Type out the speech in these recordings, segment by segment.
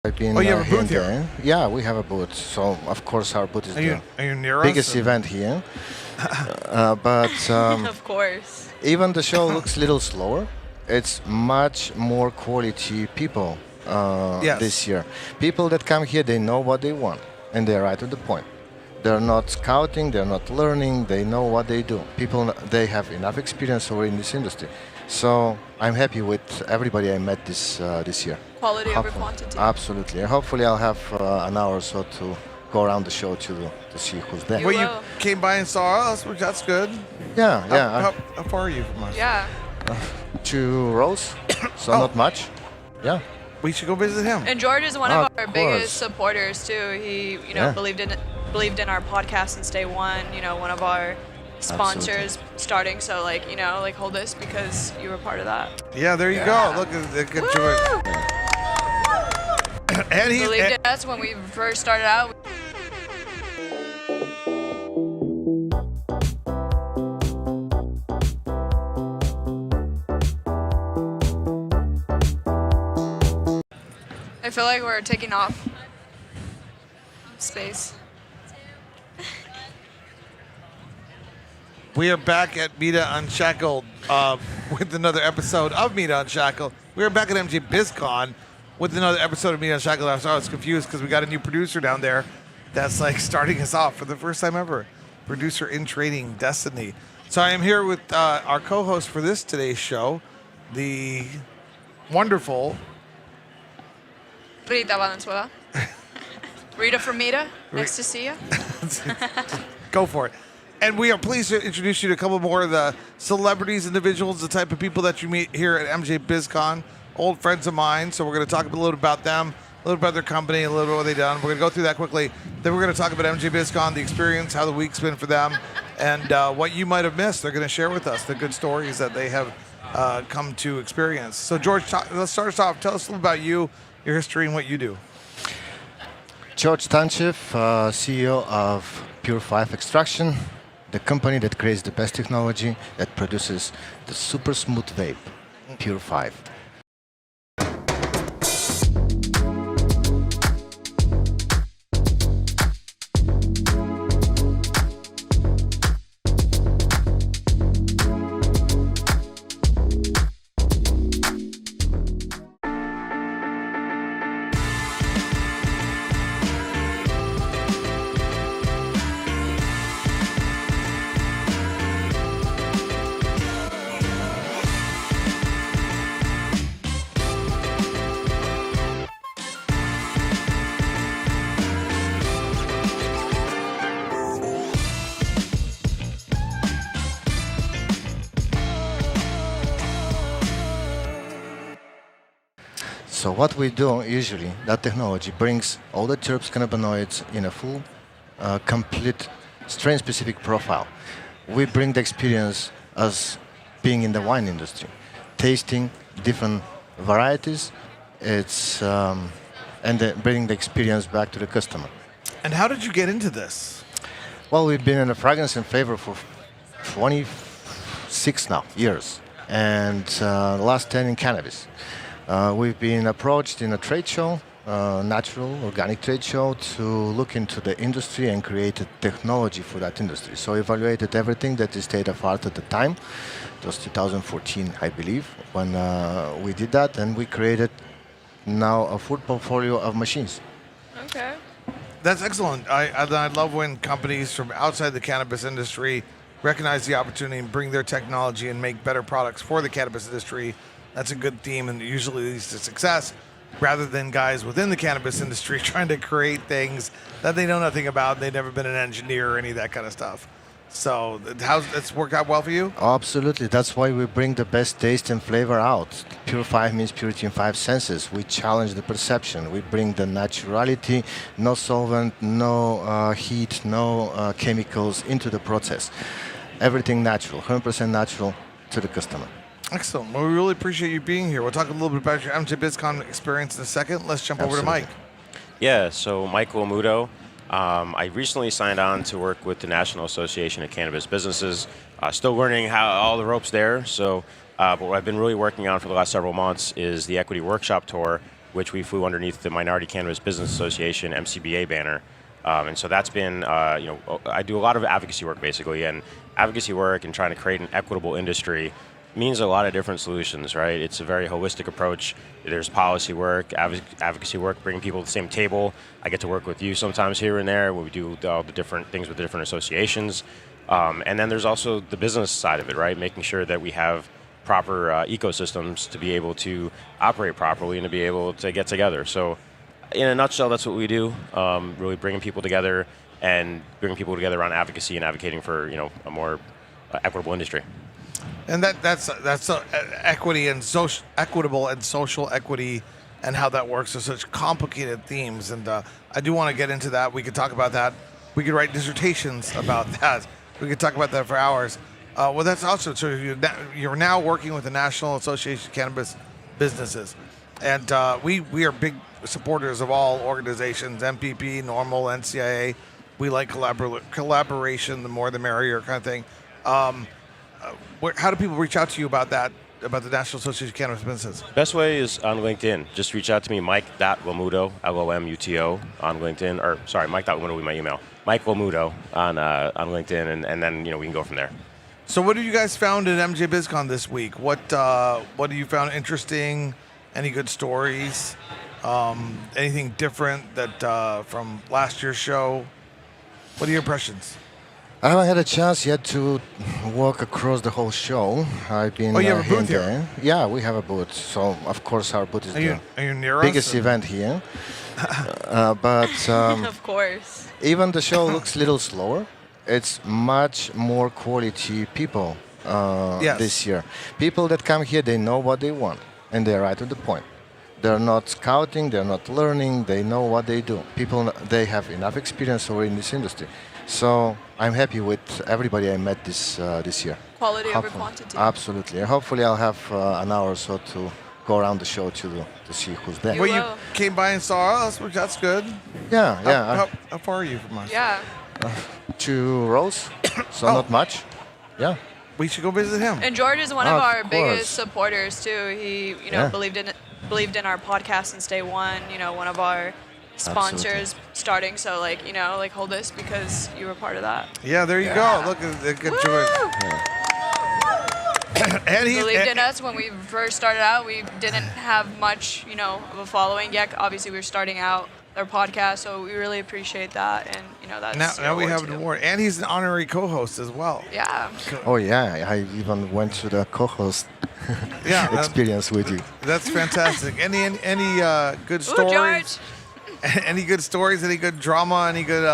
I've been Oh, you have a here booth and here? there. Yeah, we have a booth. So of course our booth is Are you near biggest us? event here. But Of course. even the show looks a little slower. It's much more quality people Yes. this year. People that come here, they know what they want, and they're right to the point. They're not scouting, they're not learning, they know what they do. People, they have enough experience already in this industry. So I'm happy with everybody I met this year. Quality over Hopefully. quantity. Absolutely. And hopefully I'll have an hour or so to go around the show to see who's there. You Well, you will. came by and saw us, which that's good. Yeah, yeah. How far are you from us? Yeah. 2 rows, so Oh. not much. Yeah. We should go visit him. And George is one Of of our course. biggest supporters too. He, Yeah. believed in our podcast since day one. One of our sponsors starting. So hold this because you were part of that. Yeah, there you go. Look at George. And he Believed in us when we first started out. I feel like we're taking off space. We are back at Media Unshackled with another episode of Media Unshackled. We are back at MJ BizCon with another episode of Media Unshackled. I was confused because we got a new producer down there that's like starting us off for the first time ever. Producer in training, Destiny. So I am here with our co-host for today's show, the wonderful Rita Valenzuela. Rita from Mita. Nice to see you. Go for it. And we are pleased to introduce you to a couple more of the celebrities, individuals, the type of people that you meet here at MJ BizCon, old friends of mine. So we're going to talk a little bit about them, a little about their company, a little bit what they've done. We're going to go through that quickly. Then we're going to talk about MJ BizCon, the experience, how the week's been for them, and what you might have missed. They're going to share with us the good stories that they have come to experience. So George, let's start us off. Tell us a little about you, your history, and what you do. George Tanchev, CEO of Pure 5 Extraction, the company that creates the best technology that produces the super smooth vape, Pure 5. So what we do usually, that technology brings all the terps cannabinoids in a full, complete strain-specific profile. We bring the experience as being in the wine industry, tasting different varieties. And then bringing the experience back to the customer. And how did you get into this? Well, we've been in the fragrance and flavor for 26 now years, and the last 10 in cannabis. We've been approached in a trade show, natural, organic trade show, to look into the industry and create a technology for that industry. So evaluated everything that is state of art at the time. It was 2014, I believe, when we did that, and we created now a full portfolio of machines. Okay. That's excellent. I love when companies from outside the cannabis industry recognize the opportunity and bring their technology and make better products for the cannabis industry. That's a good theme and usually leads to success, rather than guys within the cannabis industry trying to create things that they know nothing about. They've never been an engineer or any of that kind of stuff. So how's that's worked out well for you? Absolutely. That's why we bring the best taste and flavor out. Pure 5 means purity in 5 senses. We challenge the perception. We bring the naturality, no solvent, no heat, no chemicals into the process. Everything natural, 100% natural to the customer. Excellent. Well, we really appreciate you being here. We'll talk a little bit about your MJ BizCon experience in a second. Let's jump over to Absolutely. Mike. Yeah, so Michael Muto. I recently signed on to work with the National Association of Cannabis Businesses. Still learning how all the ropes there. So, but what I've been really working on for the last several months is the Equity Workshop Tour. which we flew underneath the Minority Cannabis Business Association (MCBA) banner. And so that's been, I do a lot of advocacy work basically, and advocacy work and trying to create an equitable industry means a lot of different solutions, right? It's a very holistic approach. There's policy work, advocacy work, bringing people to the same table. I get to work with you sometimes here and there when we do all the different things with the different associations. And then there's also the business side of it, right? Making sure that we have proper ecosystems to be able to operate properly and to be able to get together. So in a nutshell, that's what we do, really bringing people together and bringing people together around advocacy and advocating for, a more equitable industry. And that's equity and social, equitable and social equity, and how that works are such complicated themes. And I do want to get into that. We could talk about that. We could write dissertations about that. We could talk about that for hours. Well, that's also true. You're now working with the National Association of Cannabis Businesses, and we are big supporters of all organizations, MPP, Normal, NCIA. We like collaboration. The more the merrier kind of thing. How do people reach out to you about that, about the National Association of Cannabis Businesses? Best way is on LinkedIn. Just reach out to me, Mike.Lomuto, Lomuto, on LinkedIn. Or, sorry, Mike.Lomuto will be my email. Mike Lomuto on LinkedIn, and then, we can go from there. So what have you guys found at MJ BizCon this week? What have you found interesting? Any good stories? Anything different that from last year's show? What are your impressions? I haven't had a chance yet to walk across the whole show. I've been. Oh, you have a here booth and here? there. Yeah, we have a booth. So of course our booth is Are you near us? biggest event here. But Of course. even the show looks a little slower. It's much more quality people Yes. this year. People that come here, they know what they want, and they're right to the point. They're not scouting, they're not learning, they know what they do. People, they have enough experience already in this industry. So I'm happy with everybody I met this year. Quality over Hopefully. quantity. Absolutely. And hopefully I'll have an hour or so to go around the show to see who's there. You Well, you will. came by and saw us, which that's good. Yeah. How far are you from us? Yeah. 2 rows, so Oh. not much. Yeah. We should go visit him. And George is one of Of our course. biggest supporters too. He, Yeah. believed in our podcast since day one. One of our sponsors starting. So hold this because you were part of that. Yeah, there you go. Look at George. And he Believed in us when we first started out. We didn't have much, of a following yet. Obviously, we were starting out our podcast, so we really appreciate that. And that's Now we have an too. award, and he's an honorary co-host as well. Yeah. Oh yeah, I even went to the co-host Yeah, experience with you. that's fantastic. Any good Ooh, stories? George. Any good stories? Any good drama? Any good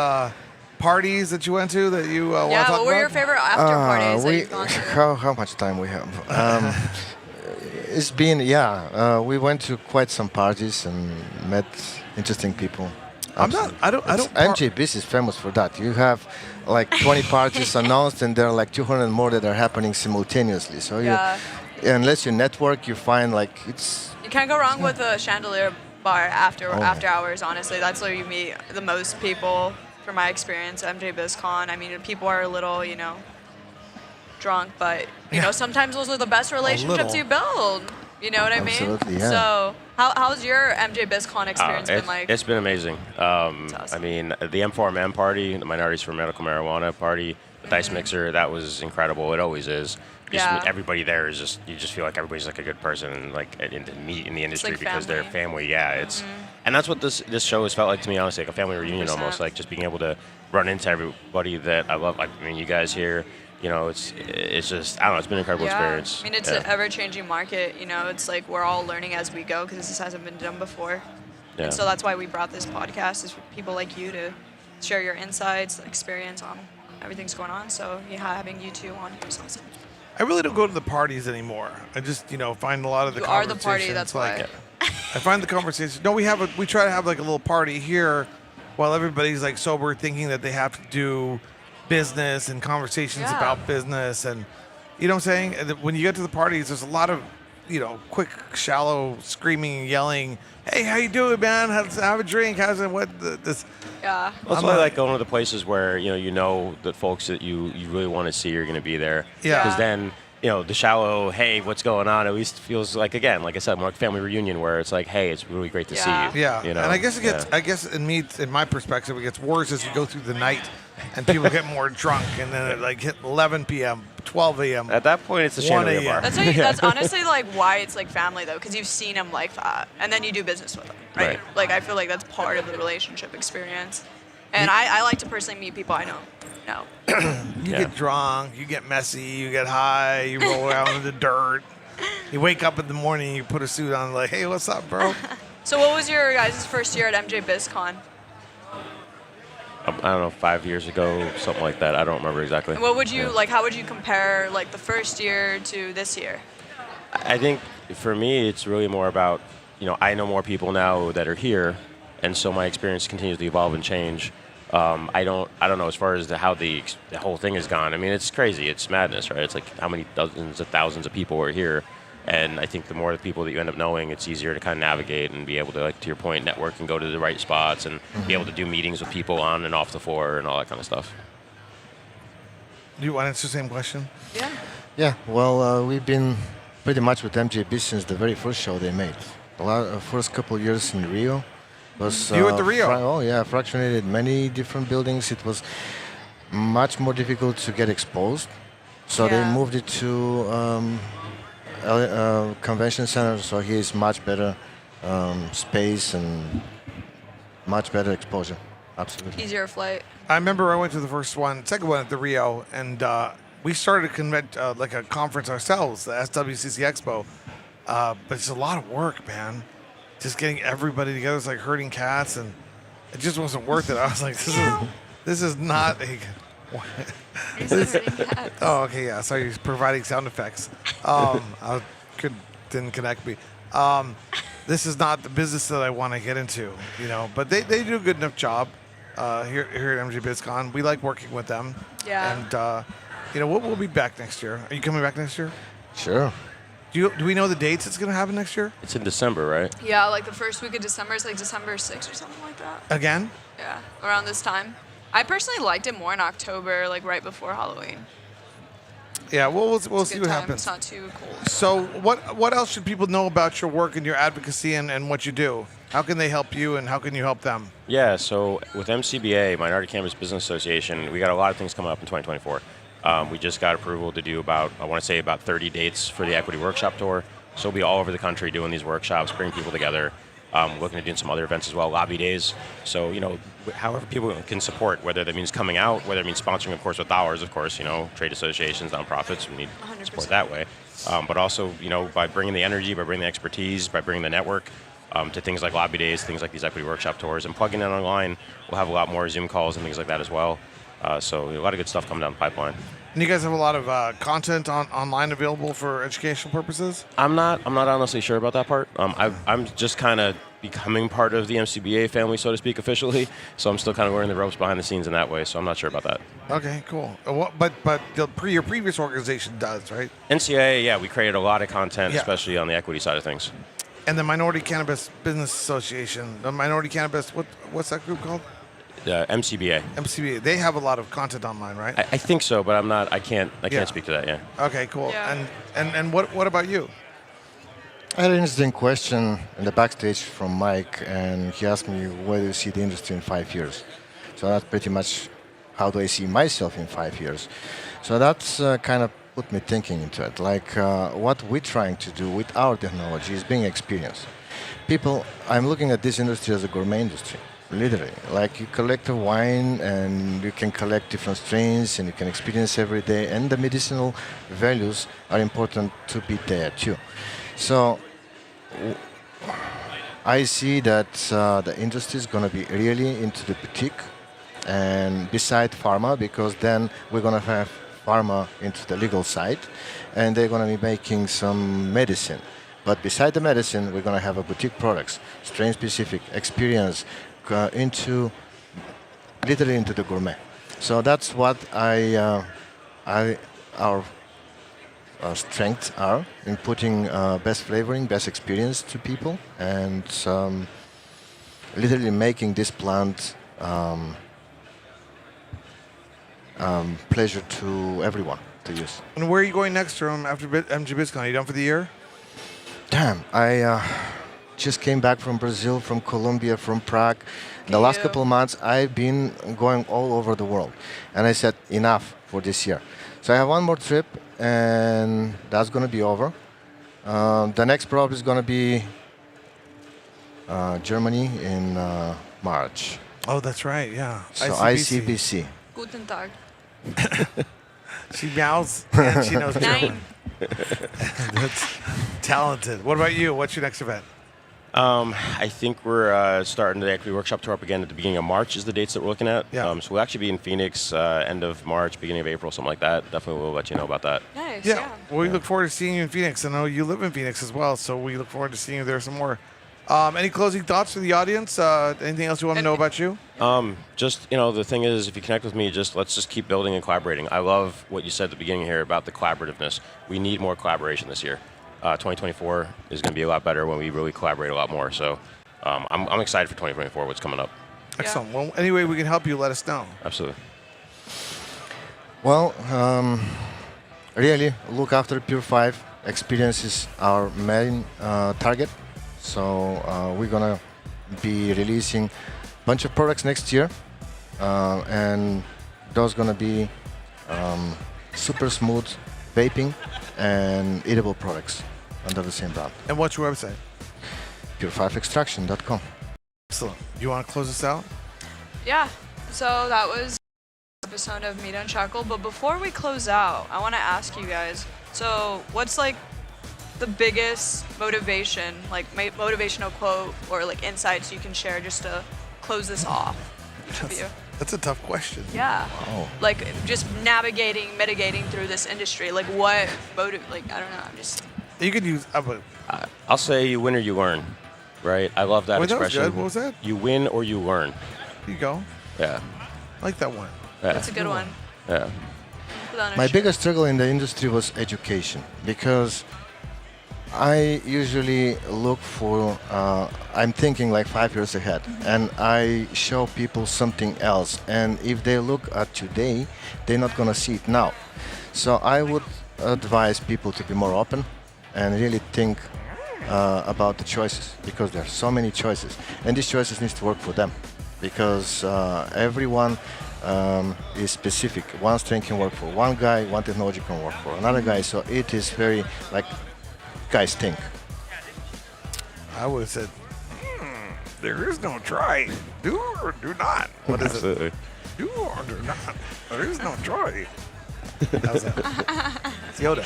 parties that you went to that you want to Yeah. talk What were about? your favorite after parties that we you've gone to? how much time we have? It's been we went to quite some parties and met interesting people. I'm not. I don't. MJBiz is famous for that. You have like 20 parties announced, and there are like 200 more that are happening simultaneously. So Yeah. unless you network, you find like it's. You can't go wrong with a chandelier bar after Oh, after hours. Honestly, that's where you meet the most people. From my experience, MJ BizCon. I mean, people are a little, drunk, but sometimes those are the best relationships little. you build. You know what I mean? Absolutely, yeah. So, how's your MJ BizCon experience been like? It's been amazing. awesome. I mean, the M4M party, the Minorities for Medical Marijuana party, the Dice Mixer, that was incredible. It always is. Yeah. Everybody there is just, you just feel like everybody's like a good person and like in the industry like because they're family. family. Yeah, it's, and that's what this show has felt like to me, honestly, like a family reunion 100%. almost, like just being able to run into everybody that I love. Like, I mean, you guys here, it's just, I don't know, it's been an incredible experience. I mean, it's Yeah. an ever-changing market. It's like we're all learning as we go because this hasn't been done before. Yeah. And so that's why we brought this podcast, is for people like you to share your insights, experience on everything's going on. So having you two on here is awesome. I really don't go to the parties anymore. I just find a lot of the You are the party, conversations, that's like, why. I find the conversation. No, we try to have like a little party here, while everybody's like sober, thinking that they have to do business and conversations Yeah. about business, and you know what I'm saying. And when you get to the parties, there's a lot of quick, shallow screaming and yelling. Hey, how you doing, man? Have a drink. How's it? This? Yeah. Well, it's I'm why I not- like going to the places where you know that folks that you really want to see are going to be there. Yeah. Because then the shallow, hey, what's going on? At least feels like, again, like I said, more like family reunion where it's like, hey, it's really great to see you. Yeah, You know? and I guess it gets. Yeah. I guess in my perspective, it gets worse as you go through the night, and people get more drunk, and then it like hit 11 p.m., 12 a.m. At that point, it's a 1 chandelier a.m. bar. That's honestly like why it's like family though, because you've seen them like that, and then you do business with them, right? Right. Like I feel like that's part of the relationship experience, and I like to personally meet people I know. No. You Yeah. get drunk, you get messy, you get high, you roll around in the dirt. You wake up in the morning, you put a suit on, like, hey, what's up, bro? So what was your guys' first year at MJ BizCon? I don't know, 5 years ago, something like that. I don't remember exactly. And what would you Yeah. like? How would you compare like the first year to this year? I think for me, it's really more about, I know more people now that are here, and so my experience continues to evolve and change. I don't know as far as how the whole thing has gone. I mean, it's crazy. It's madness, right? It's like how many dozens of thousands of people are here. And I think the more the people that you end up knowing, it's easier to kind of navigate and be able to, like to your point, network and go to the right spots and be able to do meetings with people on and off the floor and all that kind of stuff. Do you want to answer the same question? Yeah. Yeah, well, we've been pretty much with MJB since the very first show they made. First couple years in Rio was. You were at the Rio? Fractionated many different buildings. It was much more difficult to get exposed, so they Yeah. moved it to convention center. So here is much better space and much better exposure. Absolutely. Easier flight. I remember I went to the second one at the Rio, and we started like a conference ourselves, the SWCC Expo. But it's a lot of work, man. Just getting everybody together. It's like herding cats, and it just wasn't worth it. I was like, this is not a. Oh, okay, yeah. Sorry, providing sound effects. Didn't connect me. This is not the business that I want to get into, But they do a good enough job here at MJ BizCon. We like working with them. Yeah. And we'll be back next year. Are you coming back next year? Sure. Do we know the dates it's going to happen next year? It's in December, right? Yeah, like the first week of December is like December 6th or something like that. Again? Yeah, around this time. I personally liked it more in October, like right before Halloween. Yeah, we'll It's a see good what time. happens. It's not too cold. So what else should people know about your work and your advocacy and what you do? How can they help you and how can you help them? Yeah, so with MCBA, Minority Cannabis Business Association, we got a lot of things coming up in 2024. We just got approval to do about 30 dates for the Equity Workshop Tour. So we'll be all over the country doing these workshops, bringing people together. Looking at doing some other events as well, lobby days. So, however people can support, whether that means coming out, whether it means sponsoring, of course, with dollars, of course, trade associations, nonprofits, we need 100%. support that way. But also, by bringing the energy, by bringing the expertise, by bringing the network to things like lobby days, things like these equity workshop tours, and plugging in online, we'll have a lot more Zoom calls and things like that as well. So a lot of good stuff coming down the pipeline. And you guys have a lot of content online available for educational purposes? I'm not honestly sure about that part. I'm just kind of becoming part of the MCBA family, so to speak, officially. So I'm still kind of wearing the ropes behind the scenes in that way. So I'm not sure about that. Okay, cool. But your previous organization does, right? NCAA, yeah, we created a lot of content, Yeah. especially on the equity side of things. And the Minority Cannabis Business Association, the Minority Cannabis, what's that group called? MCBA. MCBA. They have a lot of content online, right? I think so, but I'm not. I can't Yeah. speak to that. Yeah. Okay, cool. Yeah. And what about you? I had an interesting question in the backstage from Mike, and he asked me, where do you see the industry in 5 years? So that's pretty much how do I see myself in 5 years. So that's kind of put me thinking into it. Like what we're trying to do with our technology is being experienced. I'm looking at this industry as a gourmet industry, literally. Like you collect a wine and you can collect different strains and you can experience every day, and the medicinal values are important to be there too. So I see that the industry is going to be really into the boutique and beside pharma, because then we're going to have pharma into the legal side and they're going to be making some medicine. But beside the medicine, we're going to have a boutique products, strain-specific experience literally into the gourmet. So that's what our strengths are in putting best flavoring, best experience to people, and literally making this plant pleasure to everyone. to use. And where are you going next, Jerome, after MJ BizCon? Are you done for the year? Damn, I just came back from Brazil, from Colombia, from Prague. The last couple of months, I've been going all over the world. And I said, enough for this year. So I have one more trip, and that's going to be over. The next probably is going to be Germany in March. Oh, that's right, yeah. So ICBC. Guten Tag. She meows and she knows German. Nein. That's talented. What about you? What's your next event? I think we're starting the Equity Workshop Tour up again at the beginning of March is the dates that we're looking at. Yeah. So we'll actually be in Phoenix end of March, beginning of April, something like that. Definitely we'll let you know about that. Nice. Yeah. Well, we look forward to seeing you in Phoenix. I know you live in Phoenix as well, so we look forward to seeing you there some more. Any closing thoughts for the audience? Anything else you want to know about you? Just, the thing is, if you connect with me, let's just keep building and collaborating. I love what you said at the beginning here about the collaborativeness. We need more collaboration this year. 2024 is going to be a lot better when we really collaborate a lot more. So I'm excited for 2024, what's coming up. Excellent. Well, any way we can help you, let us know. Absolutely. Well, really look after Pure 5. Experience is our main target. So we're gonna be releasing a bunch of products next year, and those gonna be super smooth vaping and eatable products under the same brand. And what's your website? Pure5extraction.com. Excellent. You want to close us out? Yeah. So that was an episode of Meat Unshackled. But before we close out, I want to ask you guys. So what's like the biggest motivation, like motivational quote or like insights you can share just to close this off? Each of you. That's a tough question. Yeah. Wow. Like just mitigating through this industry. Like what like I don't know. I'm just. You could use. I'll say you win or you learn, right? I love that Wait, that was expression. good. What was that? You win or you learn. Here you go. Yeah. I like that one. Yeah. That's a good one. Yeah. Put on a My shirt. biggest struggle in the industry was education, because I usually look for, I'm thinking like 5 years ahead, and I show people something else. And if they look at today, they're not going to see it now. So I would advise people to be more open and really think about the choices, because there are so many choices. And these choices need to work for them, because everyone is specific. One strain can work for one guy, one technology can work for another guy. So it is very like, guys think. I would have said, there is no try. Do or do not. What is Absolutely. it? Do or do not. There is no try. That was it. It's Yoda.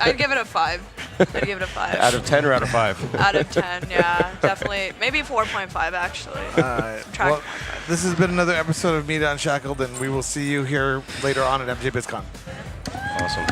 I'd give it a 5. I'd give it a 5. Out of 10 or out of 5? Out of 10, yeah, definitely. Maybe 4.5 actually. Track Well, this has been another episode of Meat Unshackled, and we will see you here later on at MJ BizCon. Awesome.